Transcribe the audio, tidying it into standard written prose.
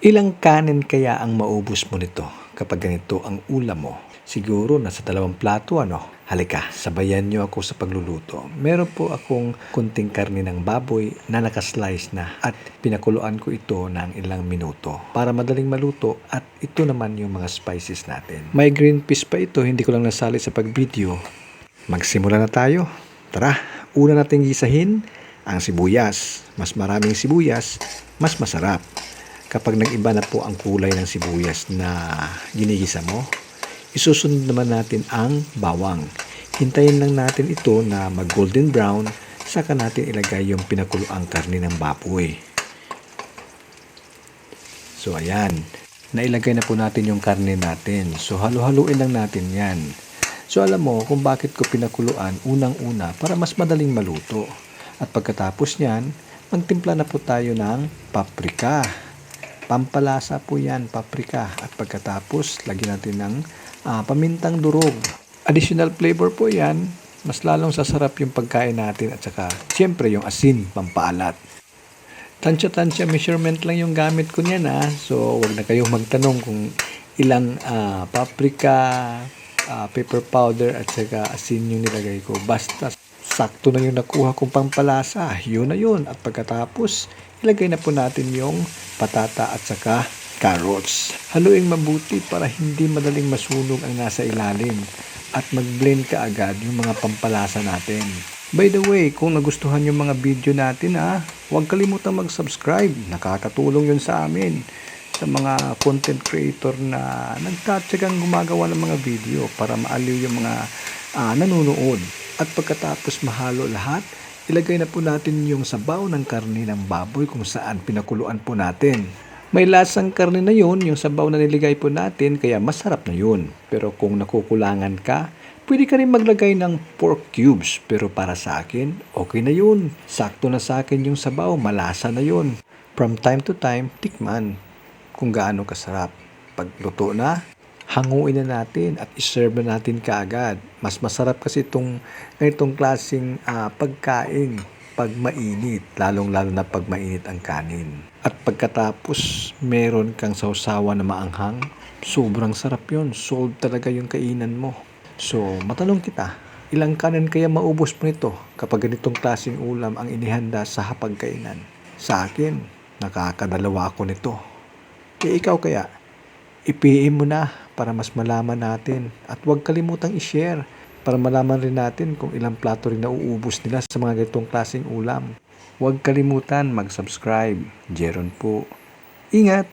Ilang kanin kaya ang maubos mo nito kapag ganito ang ulam mo? Siguro nasa 2 plato ano? Halika, sabayan niyo ako sa pagluluto. Meron po akong kunting karne ng baboy na nakaslice na at pinakuluan ko ito ng ilang minuto para madaling maluto at ito naman yung mga spices natin. May green peas pa ito, hindi ko lang nasali sa pag-video. Magsimula na tayo. Tara, una nating gisahin ang sibuyas. Mas maraming sibuyas, mas masarap. Kapag nag-iba na po ang kulay ng sibuyas na ginigisa mo, isusunod naman natin ang bawang. Hintayin lang natin ito na mag-golden brown, saka natin ilagay yung pinakuluang karne ng baboy. So ayan, nailagay na po natin yung karne natin. So halo-haluin lang natin yan. So alam mo kung bakit ko pinakuluan unang-una para mas madaling maluto. At pagkatapos niyan, magtimpla na po tayo ng paprika. Pampalasa po yan, paprika. At pagkatapos, lagyan natin ng pamintang durog. Additional flavor po yan. Mas lalong sasarap yung pagkain natin at saka, siyempre, yung asin, pampaalat. Tansya-tansya measurement lang yung gamit ko niyan So, wag na kayong magtanong kung ilang paprika, pepper powder at saka asin yung nilagay ko. Basta sakto na yung nakuha kong pampalasa. Yun na yun. At pagkatapos, ilagay na po natin yung patata at saka carrots. Haluin mabuti para hindi madaling masunog ang nasa ilalim. At mag-blend ka agad yung mga pampalasa natin. By the way, kung nagustuhan yung mga video natin huwag kalimutang mag-subscribe. Nakakatulong yun sa amin. Sa mga content creator na nagtatsagang gumagawa ng mga video para maaliw yung mga nanonood. At pagkatapos mahalo lahat, ilagay na po natin yung sabaw ng karne ng baboy kung saan pinakuluan po natin. May lasang karne na yun, yung sabaw na niligay po natin, kaya masarap na yun. Pero kung nakukulangan ka, pwede ka rin maglagay ng pork cubes. Pero para sa akin, okay na yun. Sakto na sa akin yung sabaw, malasa na yun. From time to time, tikman kung gaano kasarap. Pag luto na, hanguin na natin at iserve na natin kaagad. Mas masarap kasi itong klaseng pagkain pag mainit, lalong-lalo na pag mainit ang kanin. At pagkatapos, meron kang sausawan na maanghang, sobrang sarap yun. Solve talaga yung kainan mo. So, matanong kita, ilang kanin kaya maubos mo nito kapag ganitong klaseng ulam ang inihanda sa hapagkainan? Sa akin, nakakadalawa ako nito. Ikaw kaya? I-PM mo na para mas malaman natin. At huwag kalimutang i-share para malaman rin natin kung ilang plato rin nauubos nila sa mga ganitong klaseng ulam. Huwag kalimutan mag-subscribe. Jeron po. Ingat!